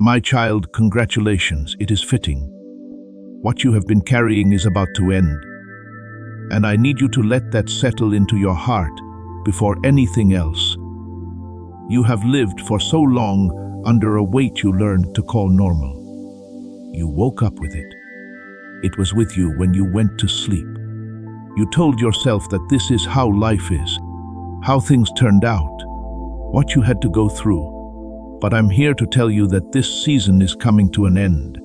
My child, congratulations, it is fitting. What you have been carrying is about to end. And I need you to let that settle into your heart before anything else. You have lived for so long under a weight you learned to call normal. You woke up with it. It was with you when you went to sleep. You told yourself that this is how life is, how things turned out, what you had to go through. But I'm here to tell you that this season is coming to an end.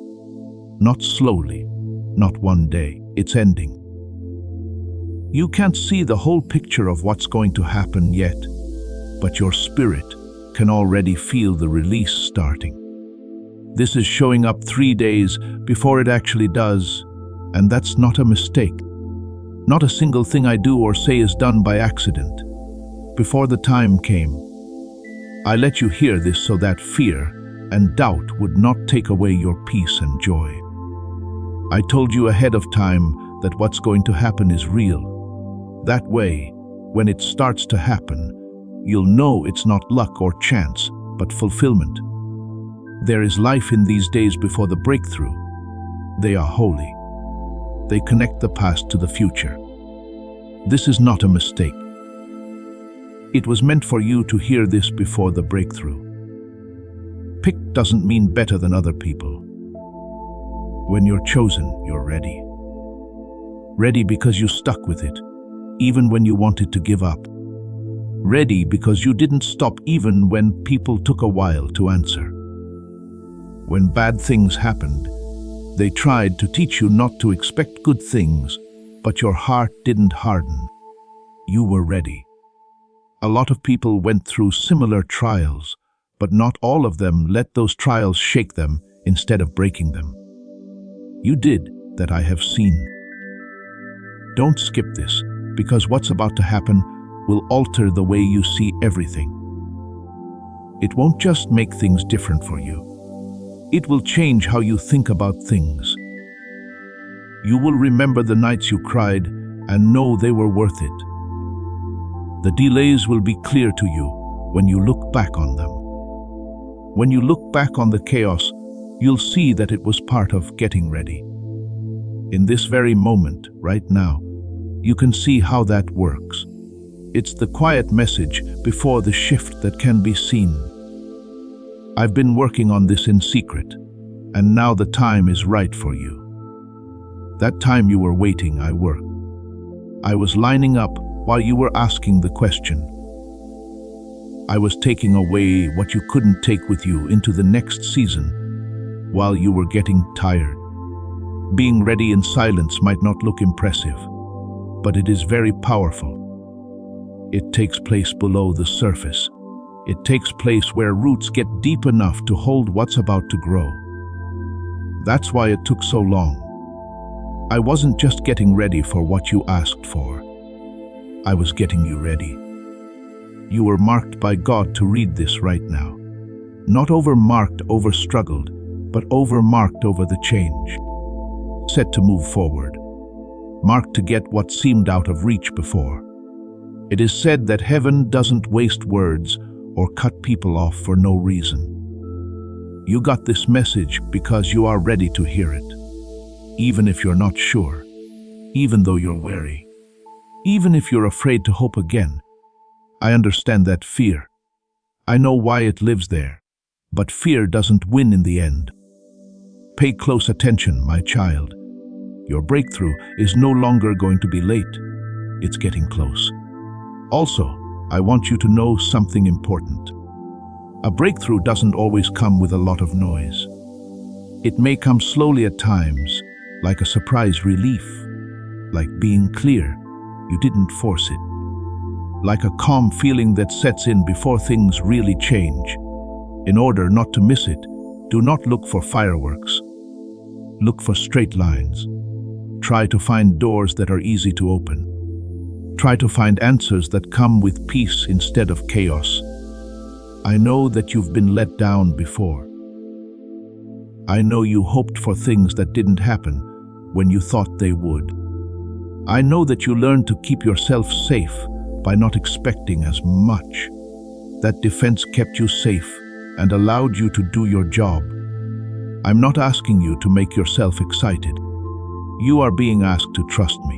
Not slowly, not one day, it's ending. You can't see the whole picture of what's going to happen yet, but your spirit can already feel the release starting. This is showing up 3 days before it actually does, and that's not a mistake. Not a single thing I do or say is done by accident. Before the time came, I let you hear this so that fear and doubt would not take away your peace and joy. I told you ahead of time that what's going to happen is real. That way, when it starts to happen, you'll know it's not luck or chance, but fulfillment. There is life in these days before the breakthrough. They are holy. They connect the past to the future. This is not a mistake. It was meant for you to hear this before the breakthrough. Picked doesn't mean better than other people. When you're chosen, you're ready. Ready because you stuck with it, even when you wanted to give up. Ready because you didn't stop even when people took a while to answer. When bad things happened, they tried to teach you not to expect good things, but your heart didn't harden. You were ready. A lot of people went through similar trials, but not all of them let those trials shake them instead of breaking them. You did that, I have seen. Don't skip this, because what's about to happen will alter the way you see everything. It won't just make things different for you. It will change how you think about things. You will remember the nights you cried and know they were worth it. The delays will be clear to you when you look back on them. When you look back on the chaos, you'll see that it was part of getting ready. In this very moment, right now, you can see how that works. It's the quiet message before the shift that can be seen. I've been working on this in secret, and now the time is right for you. That time you were waiting, I worked. I was lining up while you were asking the question. I was taking away what you couldn't take with you into the next season while you were getting tired. Being ready in silence might not look impressive, but it is very powerful. It takes place below the surface. It takes place where roots get deep enough to hold what's about to grow. That's why it took so long. I wasn't just getting ready for what you asked for. I was getting you ready. You were marked by God to read this right now. Not over-marked over struggled, but over-marked over the change. Set to move forward. Marked to get what seemed out of reach before. It is said that heaven doesn't waste words or cut people off for no reason. You got this message because you are ready to hear it. Even if you're not sure, even though you're wary, even if you're afraid to hope again. I understand that fear. I know why it lives there, but fear doesn't win in the end. Pay close attention, my child. Your breakthrough is no longer going to be late. It's getting close. Also, I want you to know something important. A breakthrough doesn't always come with a lot of noise. It may come slowly at times, like a surprise relief, like being clear. You didn't force it. Like a calm feeling that sets in before things really change. In order not to miss it, do not look for fireworks. Look for straight lines. Try to find doors that are easy to open. Try to find answers that come with peace instead of chaos. I know that you've been let down before. I know you hoped for things that didn't happen when you thought they would. I know that you learned to keep yourself safe by not expecting as much. That defense kept you safe and allowed you to do your job I'm not asking you to make yourself excited. You are being asked to trust me.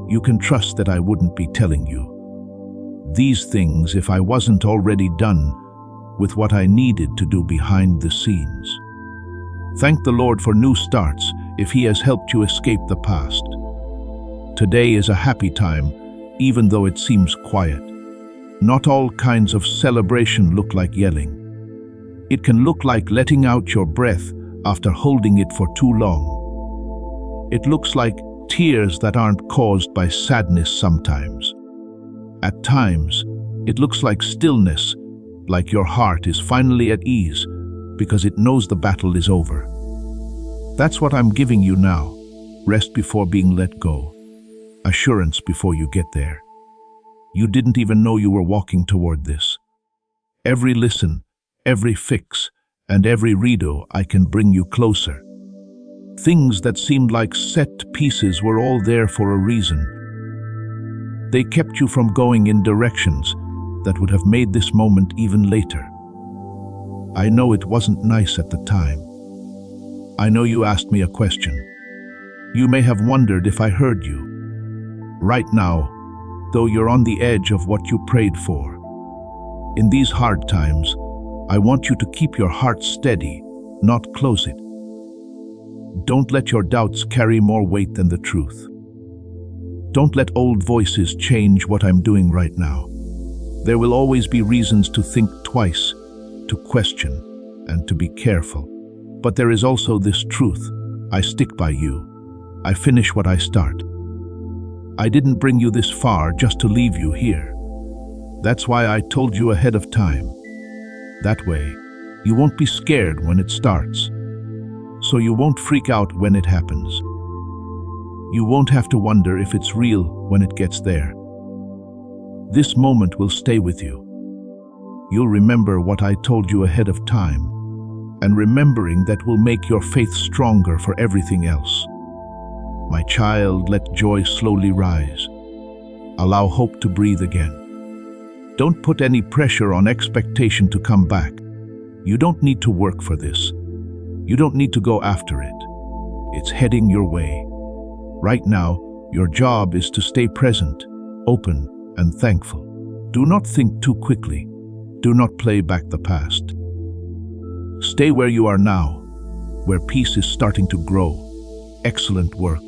You can trust that I wouldn't be telling you these things if I wasn't already done with what I needed to do behind the scenes. Thank the Lord for new starts if He has helped you escape the past. Today is a happy time, even though it seems quiet. Not all kinds of celebration look like yelling. It can look like letting out your breath after holding it for too long. It looks like tears that aren't caused by sadness sometimes. At times, it looks like stillness, like your heart is finally at ease because it knows the battle is over. That's what I'm giving you now. Rest before being let go. Assurance before you get there. You didn't even know you were walking toward this. Every listen, every fix, and every redo I can bring you closer. Things that seemed like set pieces were all there for a reason. They kept you from going in directions that would have made this moment even later. I know it wasn't nice at the time. I know you asked me a question. You may have wondered if I heard you. Right now, though you're on the edge of what you prayed for. In these hard times, I want you to keep your heart steady, not close it. Don't let your doubts carry more weight than the truth. Don't let old voices change what I'm doing right now. There will always be reasons to think twice, to question, and to be careful. But there is also this truth. I stick by you. I finish what I start. I didn't bring you this far just to leave you here. That's why I told you ahead of time. That way, you won't be scared when it starts. So you won't freak out when it happens. You won't have to wonder if it's real when it gets there. This moment will stay with you. You'll remember what I told you ahead of time, and remembering that will make your faith stronger for everything else. My child, let joy slowly rise. Allow hope to breathe again. Don't put any pressure on expectation to come back. You don't need to work for this. You don't need to go after it. It's heading your way. Right now, your job is to stay present, open, and thankful. Do not think too quickly. Do not play back the past. Stay where you are now, where peace is starting to grow. Excellent work.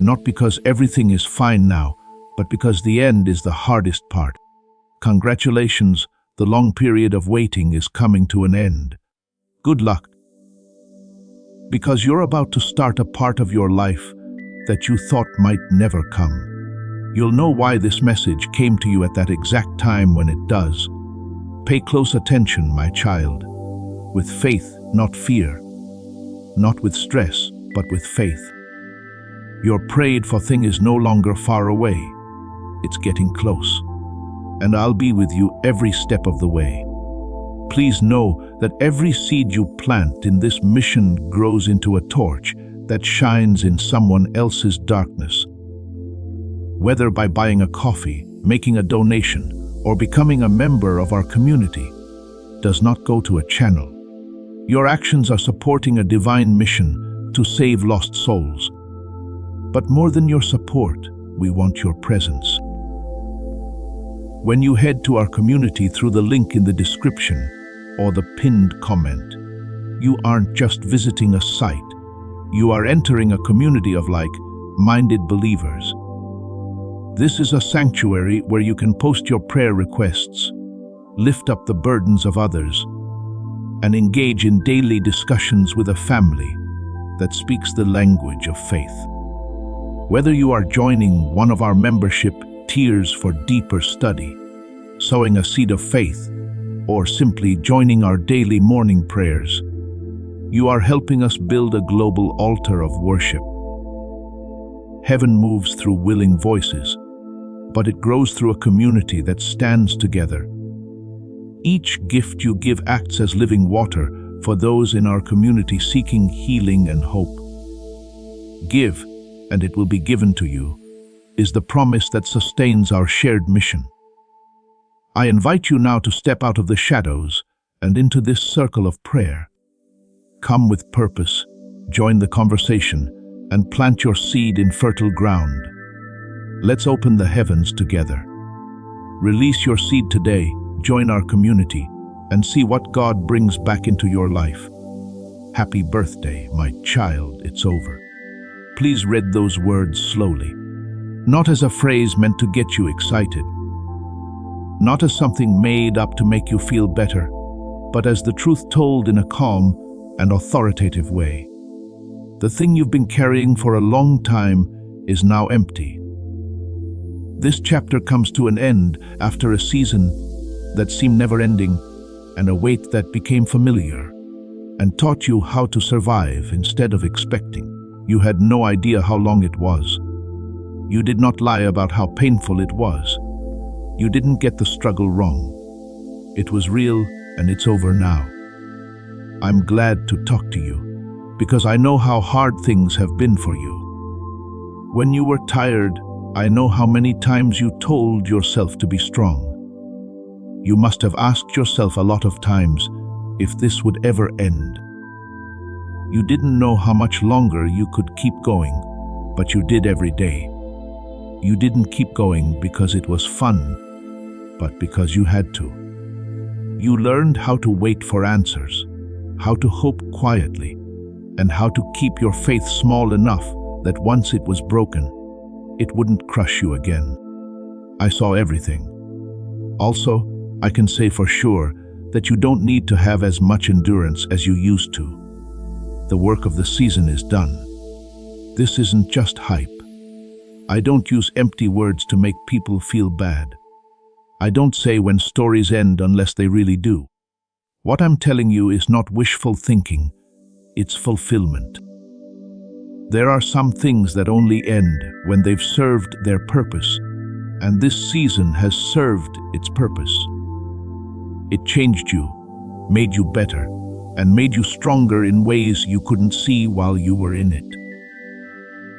Not because everything is fine now, but because the end is the hardest part. Congratulations, the long period of waiting is coming to an end. Good luck. Because you're about to start a part of your life that you thought might never come. You'll know why this message came to you at that exact time when it does. Pay close attention, my child. With faith, not fear. Not with stress, but with faith. Your prayed-for thing is no longer far away. It's getting close. And I'll be with you every step of the way. Please know that every seed you plant in this mission grows into a torch that shines in someone else's darkness. Whether by buying a coffee, making a donation, or becoming a member of our community, does not go to a channel. Your actions are supporting a divine mission to save lost souls. But more than your support, we want your presence. When you head to our community through the link in the description or the pinned comment, you aren't just visiting a site. You are entering a community of like-minded believers. This is a sanctuary where you can post your prayer requests, lift up the burdens of others, and engage in daily discussions with a family that speaks the language of faith. Whether you are joining one of our membership tiers for deeper study, sowing a seed of faith, or simply joining our daily morning prayers, you are helping us build a global altar of worship. Heaven moves through willing voices, but it grows through a community that stands together. Each gift you give acts as living water for those in our community seeking healing and hope. Give, and it will be given to you, is the promise that sustains our shared mission. I invite you now to step out of the shadows and into this circle of prayer. Come with purpose, join the conversation, and plant your seed in fertile ground. Let's open the heavens together. Release your seed today, join our community, and see what God brings back into your life. Happy birthday, my child, it's over. Please read those words slowly, not as a phrase meant to get you excited, not as something made up to make you feel better, but as the truth told in a calm and authoritative way. The thing you've been carrying for a long time is now empty. This chapter comes to an end after a season that seemed never-ending and a wait that became familiar and taught you how to survive instead of expecting. You had no idea how long it was. You did not lie about how painful it was. You didn't get the struggle wrong. It was real and it's over now. I'm glad to talk to you because I know how hard things have been for you. When you were tired, I know how many times you told yourself to be strong. You must have asked yourself a lot of times if this would ever end. You didn't know how much longer you could keep going, but you did every day. You didn't keep going because it was fun, but because you had to. You learned how to wait for answers, how to hope quietly, and how to keep your faith small enough that once it was broken, it wouldn't crush you again. I saw everything. Also, I can say for sure that you don't need to have as much endurance as you used to. The work of the season is done. This isn't just hype. I don't use empty words to make people feel bad. I don't say when stories end unless they really do. What I'm telling you is not wishful thinking, it's fulfillment. There are some things that only end when they've served their purpose, and this season has served its purpose. It changed you, made you better, and made you stronger in ways you couldn't see while you were in it.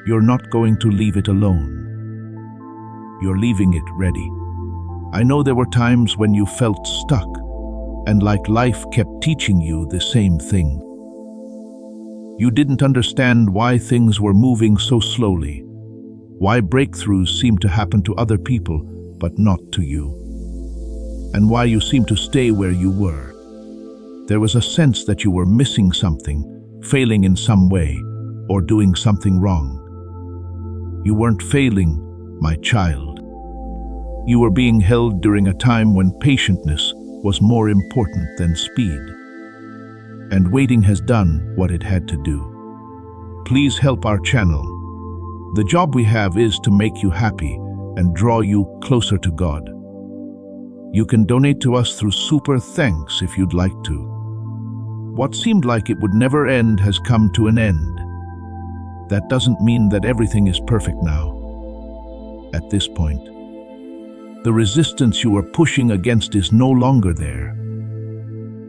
You're not going to leave it alone. You're leaving it ready. I know there were times when you felt stuck, and like life kept teaching you the same thing. You didn't understand why things were moving so slowly, why breakthroughs seemed to happen to other people but not to you, and why you seemed to stay where you were. There was a sense that you were missing something, failing in some way, or doing something wrong. You weren't failing, my child. You were being held during a time when patientness was more important than speed. And waiting has done what it had to do. Please help our channel. The job we have is to make you happy and draw you closer to God. You can donate to us through Super Thanks if you'd like to. What seemed like it would never end has come to an end. That doesn't mean that everything is perfect now. At this point, the resistance you are pushing against is no longer there.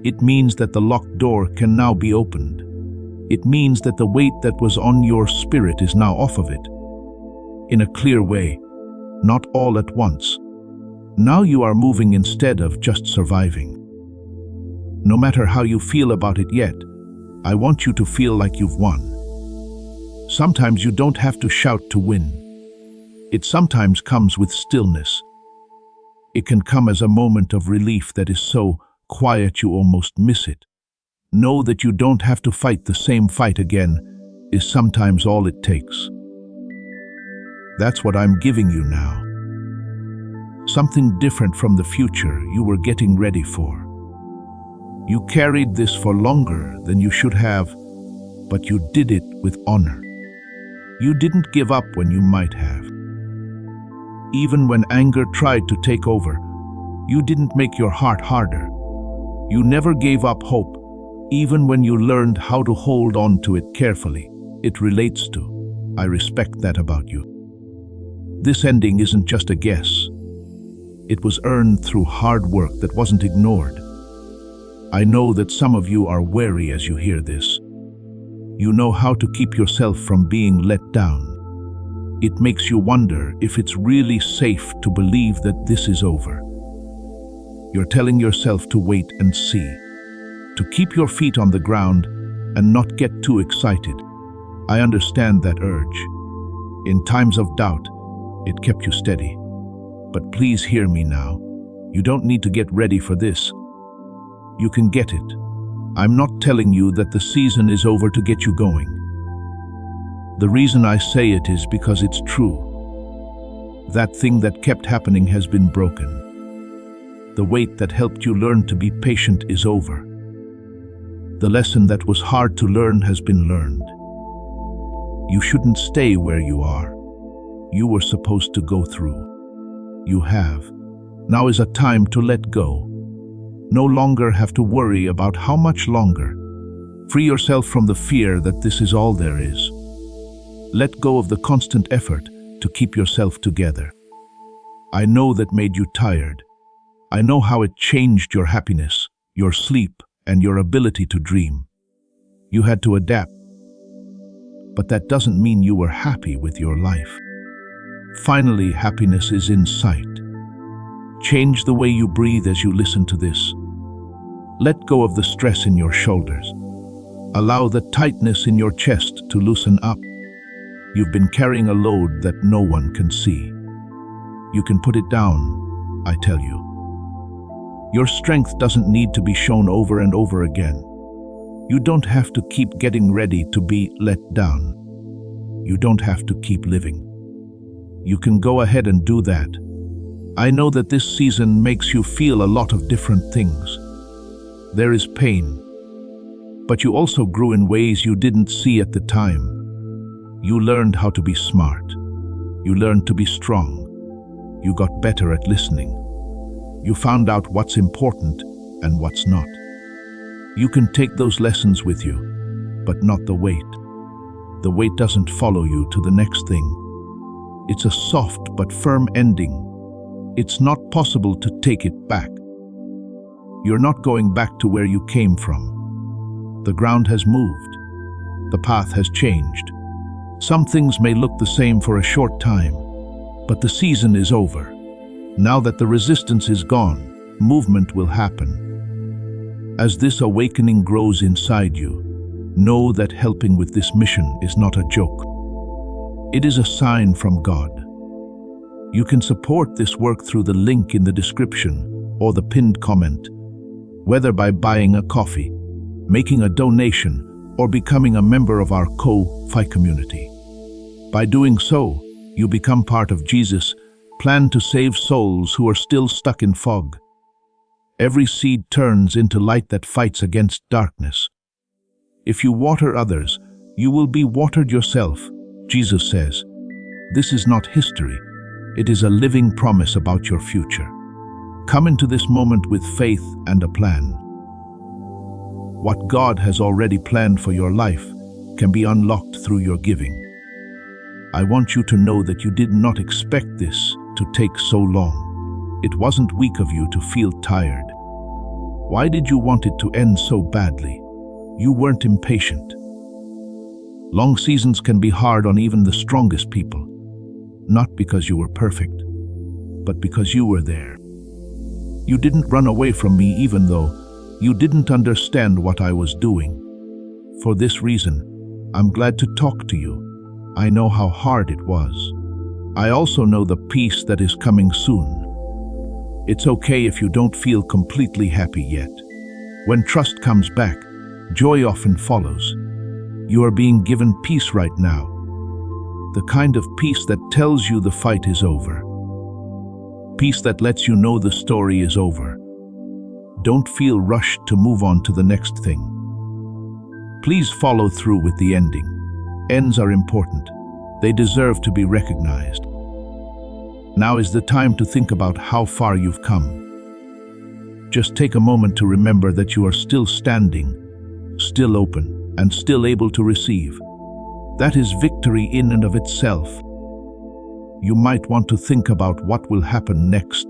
It means that the locked door can now be opened. It means that the weight that was on your spirit is now off of it. In a clear way, not all at once. Now you are moving instead of just surviving. No matter how you feel about it yet, I want you to feel like you've won. Sometimes you don't have to shout to win. It sometimes comes with stillness. It can come as a moment of relief that is so quiet you almost miss it. Know that you don't have to fight the same fight again is sometimes all it takes. That's what I'm giving you now. Something different from the future you were getting ready for. You carried this for longer than you should have, but you did it with honor. You didn't give up when you might have. Even when anger tried to take over, you didn't make your heart harder. You never gave up hope, even when you learned how to hold on to it carefully. It relates to. I respect that about you. This ending isn't just a guess. It was earned through hard work that wasn't ignored. I know that some of you are wary as you hear this. You know how to keep yourself from being let down. It makes you wonder if it's really safe to believe that this is over. You're telling yourself to wait and see, to keep your feet on the ground and not get too excited. I understand that urge. In times of doubt, it kept you steady. But please hear me now. You don't need to get ready for this. You can get it. I'm not telling you that the season is over to get you going. The reason I say it is because it's true. That thing that kept happening has been broken. The wait that helped you learn to be patient is over. The lesson that was hard to learn has been learned. You shouldn't stay where you are. You were supposed to go through. You have. Now is a time to let go. No longer have to worry about how much longer. Free yourself from the fear that this is all there is. Let go of the constant effort to keep yourself together. I know that made you tired. I know how it changed your happiness, your sleep, and your ability to dream. You had to adapt. But that doesn't mean you were happy with your life. Finally, happiness is in sight. Change the way you breathe as you listen to this. Let go of the stress in your shoulders. Allow the tightness in your chest to loosen up. You've been carrying a load that no one can see. You can put it down, I tell you. Your strength doesn't need to be shown over and over again. You don't have to keep getting ready to be let down. You don't have to keep living. You can go ahead and do that. I know that this season makes you feel a lot of different things. There is pain, but you also grew in ways you didn't see at the time. You learned how to be smart. You learned to be strong. You got better at listening. You found out what's important and what's not. You can take those lessons with you, but not the weight. The weight doesn't follow you to the next thing. It's a soft but firm ending. It's not possible to take it back. You're not going back to where you came from. The ground has moved. The path has changed. Some things may look the same for a short time, but the season is over. Now that the resistance is gone, movement will happen. As this awakening grows inside you, know that helping with this mission is not a joke. It is a sign from God. You can support this work through the link in the description or the pinned comment, whether by buying a coffee, making a donation, or becoming a member of our Ko-Fi community. By doing so, you become part of Jesus' plan to save souls who are still stuck in fog. Every seed turns into light that fights against darkness. If you water others, you will be watered yourself, Jesus says. This is not history. It is a living promise about your future. Come into this moment with faith and a plan. What God has already planned for your life can be unlocked through your giving. I want you to know that you did not expect this to take so long. It wasn't weak of you to feel tired. Why did you want it to end so badly? You weren't impatient. Long seasons can be hard on even the strongest people, not because you were perfect, but because you were there. You didn't run away from me even though you didn't understand what I was doing. For this reason, I'm glad to talk to you. I know how hard it was. I also know the peace that is coming soon. It's okay if you don't feel completely happy yet. When trust comes back, joy often follows. You are being given peace right now. The kind of peace that tells you the fight is over. Peace that lets you know the story is over. Don't feel rushed to move on to the next thing. Please follow through with the ending. Ends are important. They deserve to be recognized. Now is the time to think about how far you've come. Just take a moment to remember that you are still standing, still open, and still able to receive. That is victory in and of itself. You might want to think about what will happen next,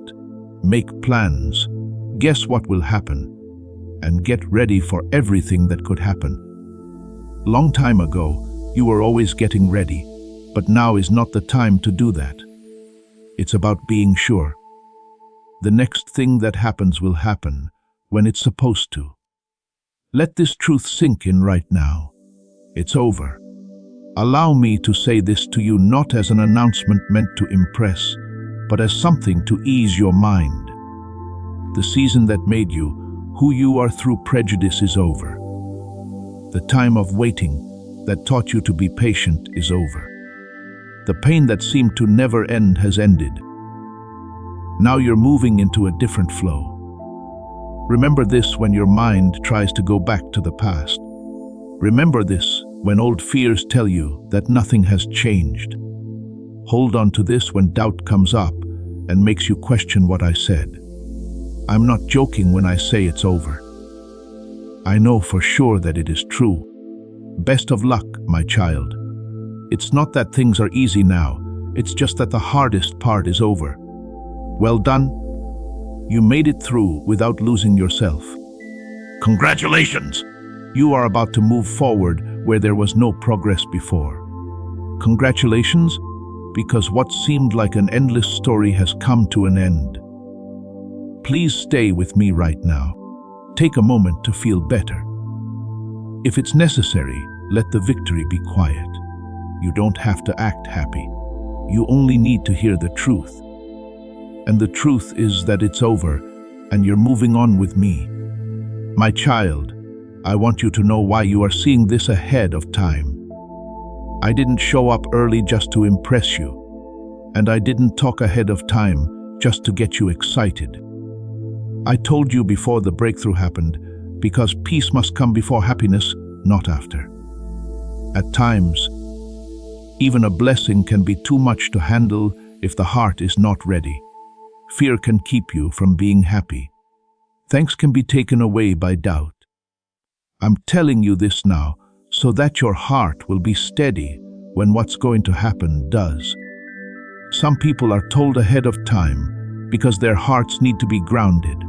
make plans, guess what will happen, and get ready for everything that could happen. Long time ago, you were always getting ready, but now is not the time to do that. It's about being sure. The next thing that happens will happen when it's supposed to. Let this truth sink in right now. It's over. Allow me to say this to you not as an announcement meant to impress, but as something to ease your mind. The season that made you who you are through prejudice is over. The time of waiting that taught you to be patient is over. The pain that seemed to never end has ended. Now you're moving into a different flow. Remember this when your mind tries to go back to the past. Remember this when old fears tell you that nothing has changed. Hold on to this when doubt comes up and makes you question what I said. I'm not joking when I say it's over. I know for sure that it is true. Best of luck, my child. It's not that things are easy now, it's just that the hardest part is over. Well done. You made it through without losing yourself. Congratulations! You are about to move forward where there was no progress before. Congratulations, because what seemed like an endless story has come to an end. Please stay with me right now. Take a moment to feel better. If it's necessary, let the victory be quiet. You don't have to act happy. You only need to hear the truth. And the truth is that it's over, and you're moving on with me. My child, I want you to know why you are seeing this ahead of time. I didn't show up early just to impress you, and I didn't talk ahead of time just to get you excited. I told you before the breakthrough happened, because peace must come before happiness, not after. At times, even a blessing can be too much to handle if the heart is not ready. Fear can keep you from being happy. Thanks can be taken away by doubt. I'm telling you this now so that your heart will be steady when what's going to happen does. Some people are told ahead of time because their hearts need to be grounded.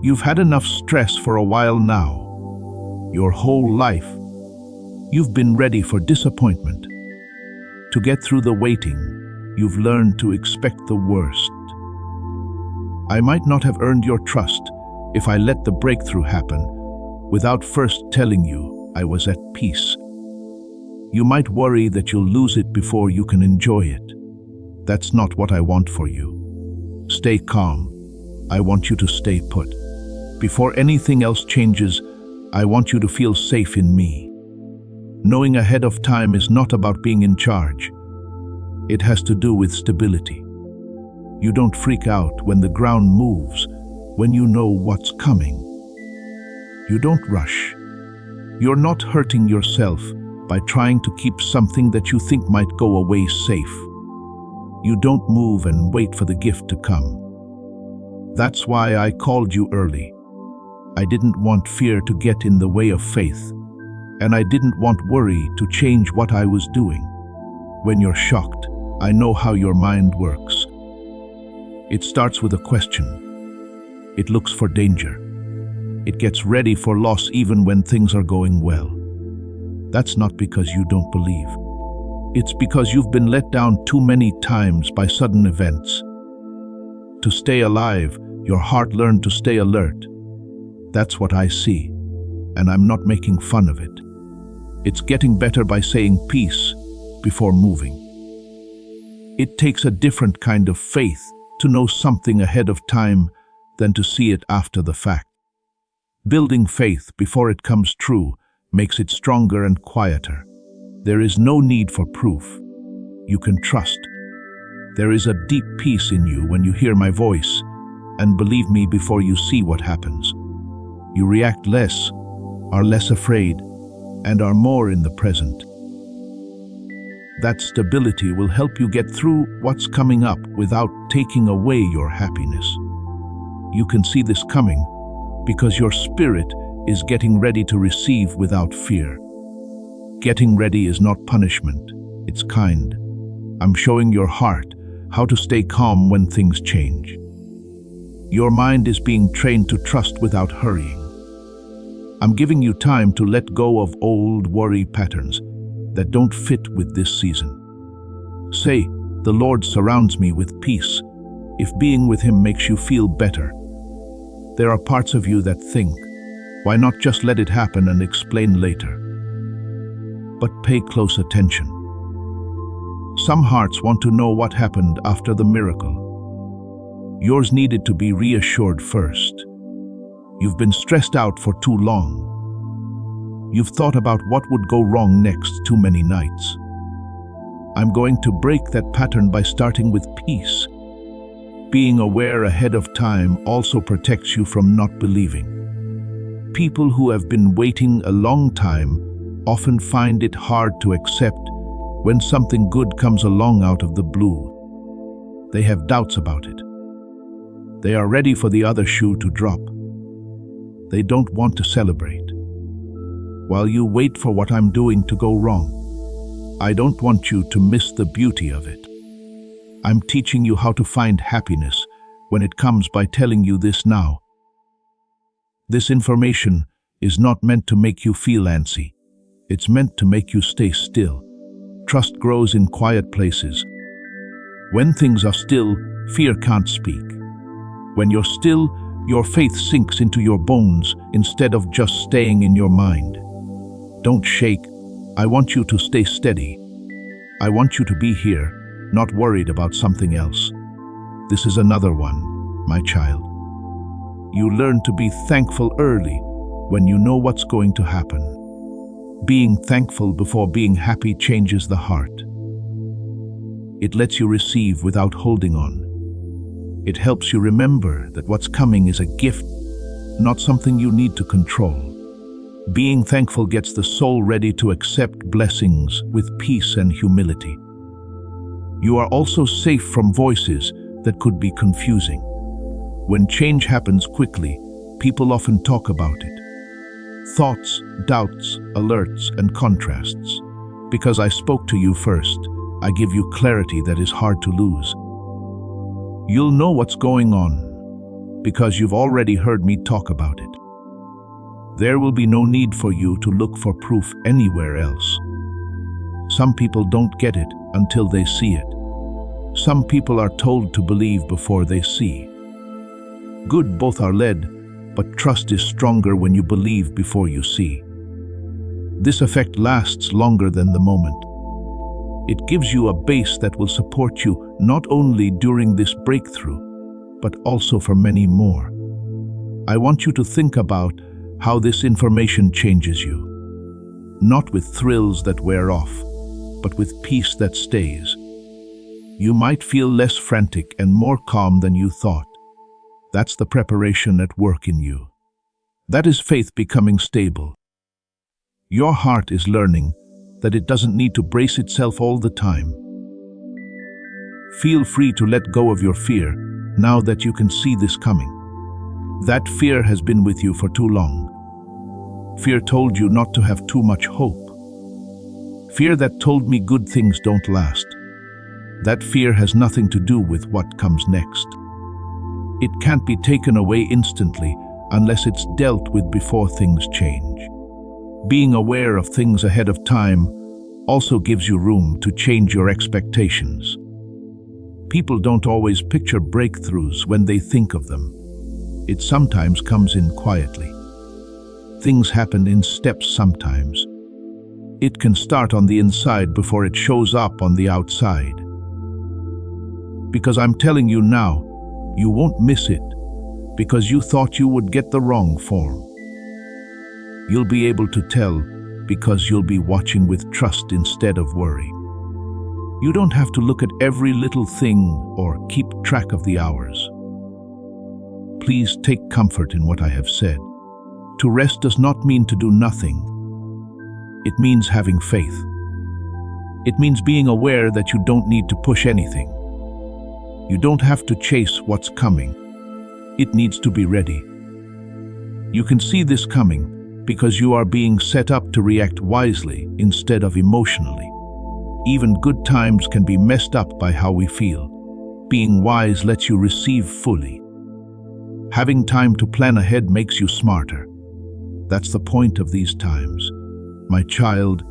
You've had enough stress for a while now. Your whole life, you've been ready for disappointment. To get through the waiting, you've learned to expect the worst. I might not have earned your trust if I let the breakthrough happen without first telling you I was at peace. You might worry that you'll lose it before you can enjoy it. That's not what I want for you. Stay calm. I want you to stay put. Before anything else changes, I want you to feel safe in me. Knowing ahead of time is not about being in charge. It has to do with stability. You don't freak out when the ground moves, when you know what's coming. You don't rush. You're not hurting yourself by trying to keep something that you think might go away safe. You don't move and wait for the gift to come. That's why I called you early. I didn't want fear to get in the way of faith, and I didn't want worry to change what I was doing. When you're shocked, I know how your mind works. It starts with a question. It looks for danger. It gets ready for loss even when things are going well. That's not because you don't believe. It's because you've been let down too many times by sudden events. To stay alive, your heart learned to stay alert. That's what I see, and I'm not making fun of it. It's getting better by saying peace before moving. It takes a different kind of faith to know something ahead of time than to see it after the fact. Building faith before it comes true makes it stronger and quieter. There is no need for proof. You can trust. There is a deep peace in you when you hear my voice and believe me before you see what happens. You react less, are less afraid, and are more in the present. That stability will help you get through what's coming up without taking away your happiness. You can see this coming because your spirit is getting ready to receive without fear. Getting ready is not punishment, it's kind. I'm showing your heart how to stay calm when things change. Your mind is being trained to trust without hurrying. I'm giving you time to let go of old worry patterns that don't fit with this season. Say, the Lord surrounds me with peace, if being with Him makes you feel better. There are parts of you that think, Why not just let it happen and explain later? But pay close attention. Some hearts want to know what happened after the miracle. Yours needed to be reassured first. You've been stressed out for too long. You've thought about what would go wrong next too many nights. I'm going to break that pattern by starting with peace. Being aware ahead of time also protects you from not believing. People who have been waiting a long time often find it hard to accept when something good comes along out of the blue. They have doubts about it. They are ready for the other shoe to drop. They don't want to celebrate. While you wait for what I'm doing to go wrong, I don't want you to miss the beauty of it. I'm teaching you how to find happiness when it comes by telling you this now. This information is not meant to make you feel antsy. It's meant to make you stay still. Trust grows in quiet places. When things are still, fear can't speak. When you're still, your faith sinks into your bones instead of just staying in your mind. Don't shake. I want you to stay steady. I want you to be here, not worried about something else. This is another one, my child. You learn to be thankful early when you know what's going to happen. Being thankful before being happy changes the heart. It lets you receive without holding on. It helps you remember that what's coming is a gift, not something you need to control. Being thankful gets the soul ready to accept blessings with peace and humility. You are also safe from voices that could be confusing. When change happens quickly, people often talk about it. Thoughts, doubts, alerts, and contrasts. Because I spoke to you first, I give you clarity that is hard to lose. You'll know what's going on because you've already heard me talk about it. There will be no need for you to look for proof anywhere else. Some people don't get it until they see it. Some people are told to believe before they see. Good both are led, but trust is stronger when you believe before you see. This effect lasts longer than the moment. It gives you a base that will support you not only during this breakthrough, but also for many more. I want you to think about how this information changes you. Not with thrills that wear off, but with peace that stays. You might feel less frantic and more calm than you thought. That's the preparation at work in you. That is faith becoming stable. Your heart is learning that it doesn't need to brace itself all the time. Feel free to let go of your fear now that you can see this coming. That fear has been with you for too long. Fear told you not to have too much hope. Fear that told me good things don't last. That fear has nothing to do with what comes next. It can't be taken away instantly unless it's dealt with before things change. Being aware of things ahead of time also gives you room to change your expectations. People don't always picture breakthroughs when they think of them. It sometimes comes in quietly. Things happen in steps sometimes. It can start on the inside before it shows up on the outside. Because I'm telling you now, you won't miss it because you thought you would get the wrong form. You'll be able to tell because you'll be watching with trust instead of worry. You don't have to look at every little thing or keep track of the hours. Please take comfort in what I have said. To rest does not mean to do nothing. It means having faith. It means being aware that you don't need to push anything. You don't have to chase what's coming. It needs to be ready. You can see this coming because you are being set up to react wisely instead of emotionally. Even good times can be messed up by how we feel. Being wise lets you receive fully. Having time to plan ahead makes you smarter. That's the point of these times. My child,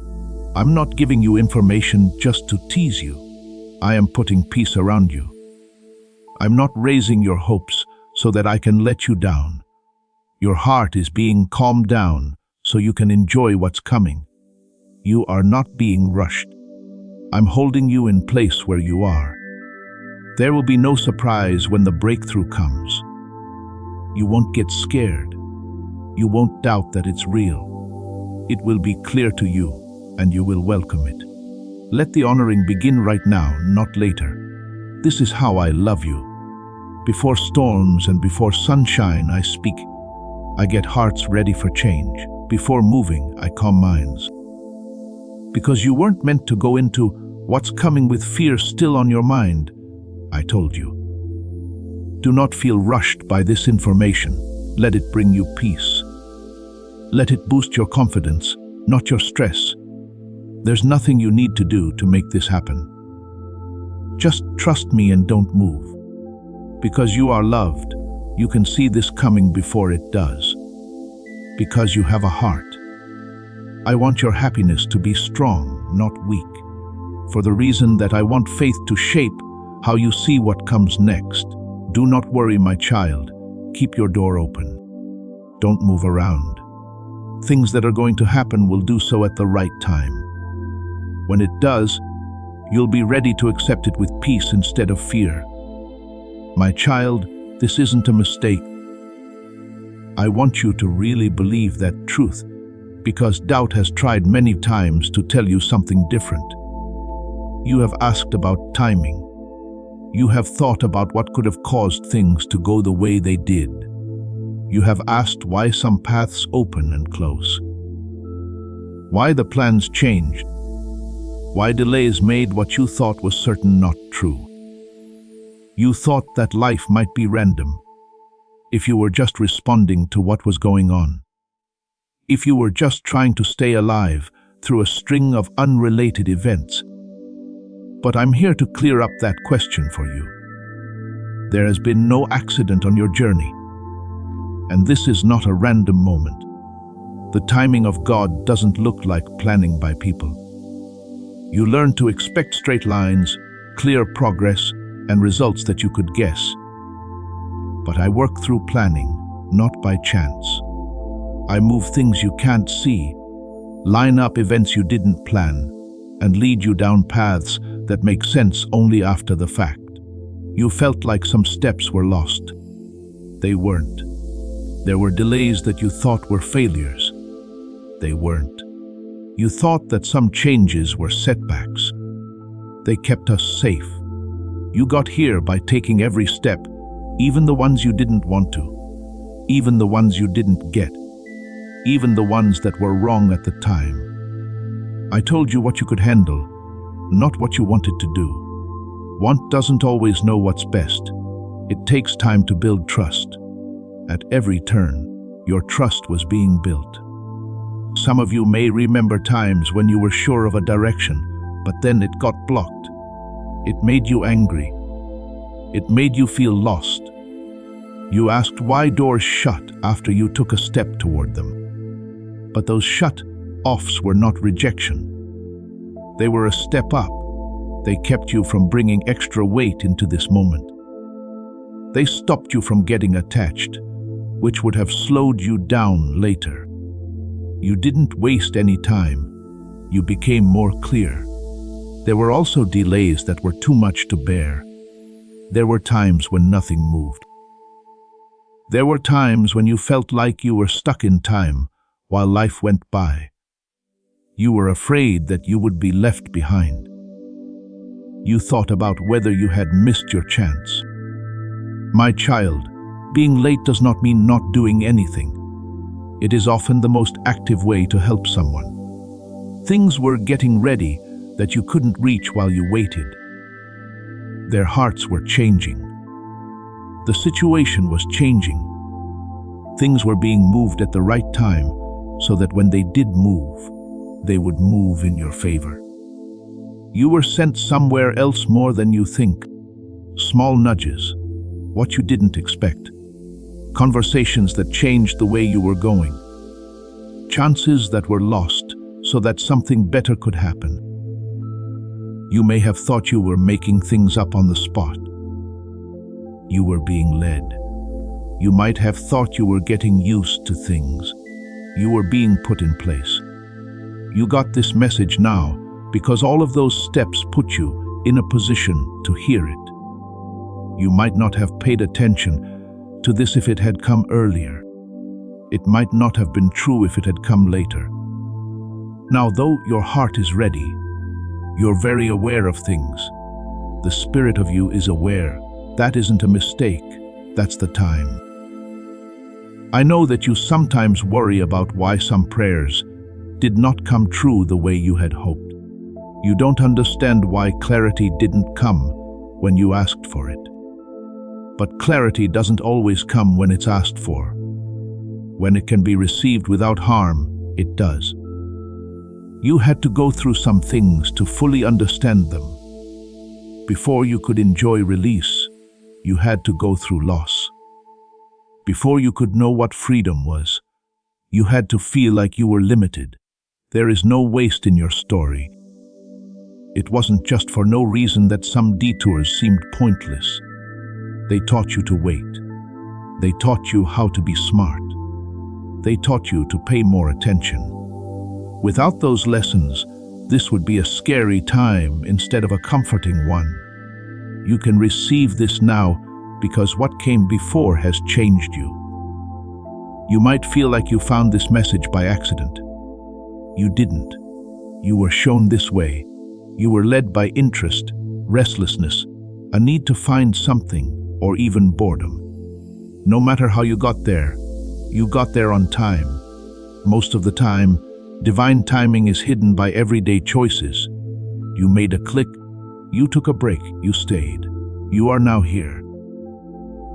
I'm not giving you information just to tease you. I am putting peace around you. I'm not raising your hopes so that I can let you down. Your heart is being calmed down so you can enjoy what's coming. You are not being rushed. I'm holding you in place where you are. There will be no surprise when the breakthrough comes. You won't get scared. You won't doubt that it's real. It will be clear to you, and you will welcome it. Let the honoring begin right now, not later. This is how I love you. Before storms and before sunshine, I speak. I get hearts ready for change. Before moving, I calm minds. Because you weren't meant to go into what's coming with fear still on your mind, I told you. Do not feel rushed by this information. Let it bring you peace. Let it boost your confidence, not your stress. There's nothing you need to do to make this happen. Just trust me and don't move. Because you are loved, you can see this coming before it does. Because you have a heart. I want your happiness to be strong, not weak. For the reason that I want faith to shape how you see what comes next. Do not worry, my child. Keep your door open. Don't move around. Things that are going to happen will do so at the right time. When it does, you'll be ready to accept it with peace instead of fear. My child, this isn't a mistake. I want you to really believe that truth, because doubt has tried many times to tell you something different. You have asked about timing. You have thought about what could have caused things to go the way they did. You have asked why some paths open and close. Why the plans changed. Why delays made what you thought was certain not true. You thought that life might be random, if you were just responding to what was going on. If you were just trying to stay alive through a string of unrelated events. But I'm here to clear up that question for you. There has been no accident on your journey. And this is not a random moment. The timing of God doesn't look like planning by people. You learn to expect straight lines, clear progress, and results that you could guess. But I work through planning, not by chance. I move things you can't see, line up events you didn't plan, and lead you down paths that make sense only after the fact. You felt like some steps were lost. They weren't. There were delays that you thought were failures. They weren't. You thought that some changes were setbacks. They kept us safe. You got here by taking every step, even the ones you didn't want to, even the ones you didn't get, even the ones that were wrong at the time. I told you what you could handle, not what you wanted to do. Want doesn't always know what's best. It takes time to build trust. At every turn, your trust was being built. Some of you may remember times when you were sure of a direction, but then it got blocked. It made you angry. It made you feel lost. You asked why doors shut after you took a step toward them. But those shut-offs were not rejection. They were a step up. They kept you from bringing extra weight into this moment. They stopped you from getting attached, which would have slowed you down later. You didn't waste any time. You became more clear. There were also delays that were too much to bear. There were times when nothing moved. There were times when you felt like you were stuck in time while life went by. You were afraid that you would be left behind. You thought about whether you had missed your chance. My child, being late does not mean not doing anything. It is often the most active way to help someone. Things were getting ready that you couldn't reach while you waited. Their hearts were changing. The situation was changing. Things were being moved at the right time so that when they did move, they would move in your favor. You were sent somewhere else more than you think. Small nudges, what you didn't expect. Conversations that changed the way you were going. Chances that were lost so that something better could happen. You may have thought you were making things up on the spot. You were being led. You might have thought you were getting used to things. You were being put in place. You got this message now because all of those steps put you in a position to hear it. You might not have paid attention to this if it had come earlier. It might not have been true if it had come later. Now, though your heart is ready, you're very aware of things. The spirit of you is aware. That isn't a mistake. That's the time. I know that you sometimes worry about why some prayers did not come true the way you had hoped. You don't understand why clarity didn't come when you asked for it. But clarity doesn't always come when it's asked for. When it can be received without harm, it does. You had to go through some things to fully understand them. Before you could enjoy release, you had to go through loss. Before you could know what freedom was, you had to feel like you were limited. There is no waste in your story. It wasn't just for no reason that some detours seemed pointless. They taught you to wait. They taught you how to be smart. They taught you to pay more attention. Without those lessons, this would be a scary time instead of a comforting one. You can receive this now because what came before has changed you. You might feel like you found this message by accident. You didn't. You were shown this way. You were led by interest, restlessness, a need to find something, or even boredom. No matter how you got there on time. Most of the time, divine timing is hidden by everyday choices. You made a click, you took a break, you stayed. You are now here.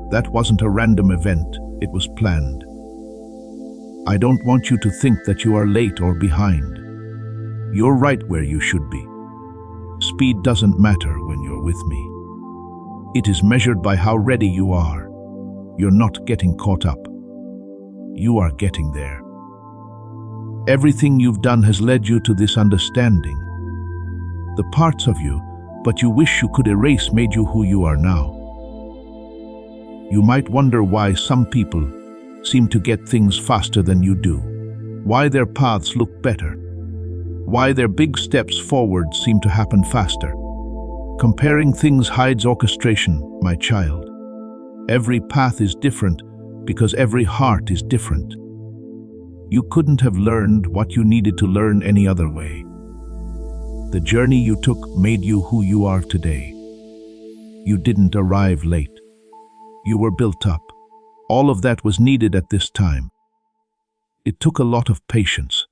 That wasn't a random event, it was planned. I don't want you to think that you are late or behind. You're right where you should be. Speed doesn't matter when you're with me. It is measured by how ready you are. You're not getting caught up. You are getting there. Everything you've done has led you to this understanding. The parts of you, but you wish you could erase, made you who you are now. You might wonder why some people seem to get things faster than you do, why their paths look better, why their big steps forward seem to happen faster. Comparing things hides orchestration, my child. Every path is different because every heart is different. You couldn't have learned what you needed to learn any other way. The journey you took made you who you are today. You didn't arrive late. You were built up. All of that was needed at this time. It took a lot of patience.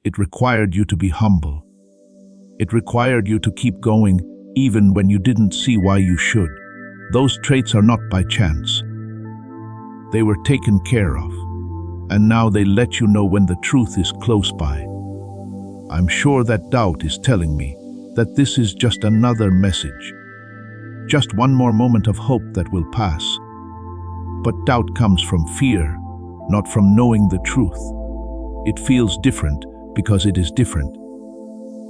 It required you to be humble. It required you to keep going even when you didn't see why you should. Those traits are not by chance. They were taken care of, and now they let you know when the truth is close by. I'm sure that doubt is telling me that this is just another message. Just one more moment of hope that will pass. But doubt comes from fear, not from knowing the truth. It feels different because it is different.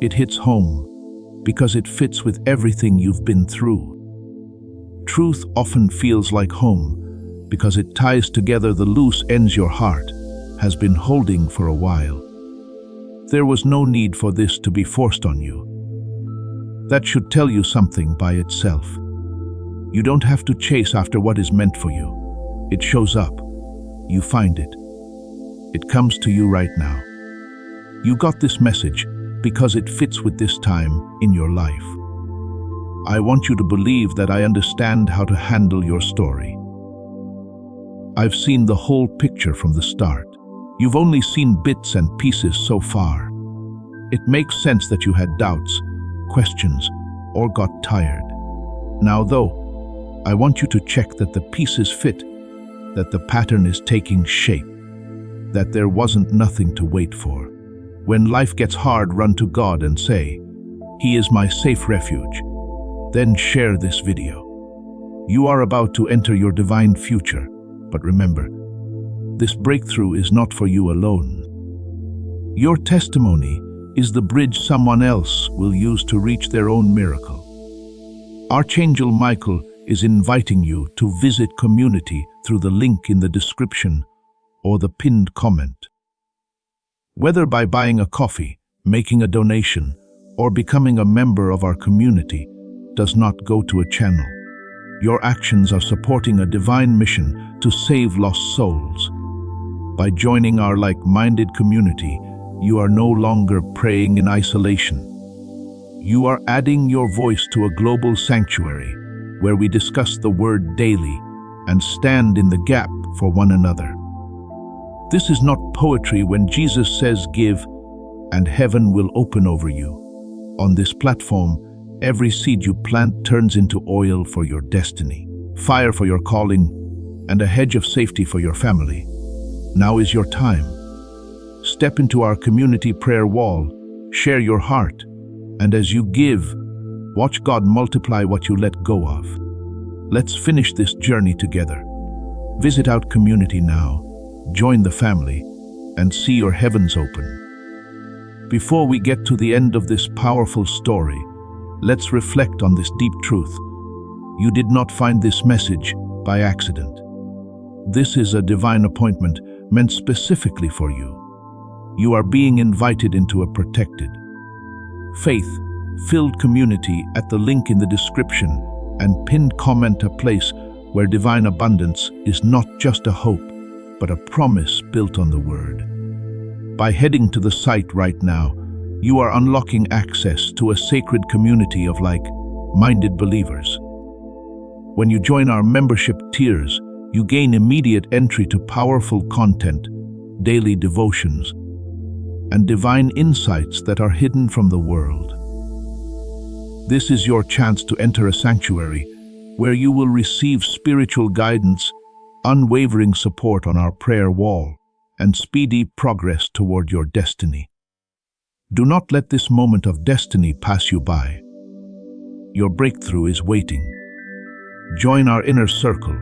It hits home because it fits with everything you've been through. Truth often feels like home because it ties together the loose ends your heart has been holding for a while. There was no need for this to be forced on you. That should tell you something by itself. You don't have to chase after what is meant for you. It shows up. You find it. It comes to you right now. You got this message because it fits with this time in your life. I want you to believe that I understand how to handle your story. I've seen the whole picture from the start. You've only seen bits and pieces so far. It makes sense that you had doubts, questions, or got tired. Now though, I want you to check that the pieces fit, that the pattern is taking shape, that there wasn't nothing to wait for. When life gets hard, run to God and say, "He is my safe refuge." Then share this video. You are about to enter your divine future, but remember, this breakthrough is not for you alone. Your testimony is the bridge someone else will use to reach their own miracle. Archangel Michael is inviting you to visit community through the link in the description or the pinned comment. Whether by buying a coffee, making a donation, or becoming a member of our community does not go to a channel. Your actions are supporting a divine mission to save lost souls. By joining our like-minded community, you are no longer praying in isolation. You are adding your voice to a global sanctuary where we discuss the word daily and stand in the gap for one another. This is not poetry when Jesus says, "Give, and heaven will open over you." On this platform, every seed you plant turns into oil for your destiny, fire for your calling, and a hedge of safety for your family. Now is your time. Step into our community prayer wall, share your heart, and as you give, watch God multiply what you let go of. Let's finish this journey together. Visit our community now, join the family, and see your heavens open. Before we get to the end of this powerful story, let's reflect on this deep truth. You did not find this message by accident. This is a divine appointment meant specifically for you. You are being invited into a protected, faith-filled community at the link in the description and pinned comment, a place where divine abundance is not just a hope, but a promise built on the Word. By heading to the site right now, you are unlocking access to a sacred community of like-minded believers. When you join our membership tiers, you gain immediate entry to powerful content, daily devotions, and divine insights that are hidden from the world. This is your chance to enter a sanctuary where you will receive spiritual guidance, unwavering support on our prayer wall, and speedy progress toward your destiny. Do not let this moment of destiny pass you by. Your breakthrough is waiting. Join our inner circle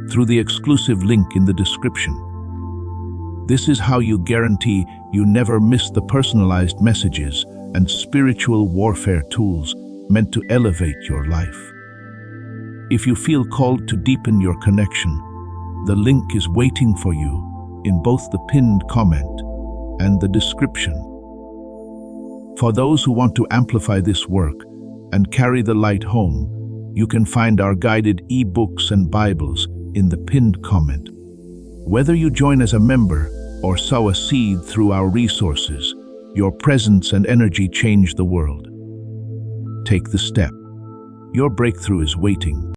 through the exclusive link in the description. This is how you guarantee you never miss the personalized messages and spiritual warfare tools meant to elevate your life. If you feel called to deepen your connection, the link is waiting for you in both the pinned comment and the description. For those who want to amplify this work and carry the light home, you can find our guided e-books and Bibles in the pinned comment. Whether you join as a member or sow a seed through our resources, your presence and energy change the world. Take the step. Your breakthrough is waiting.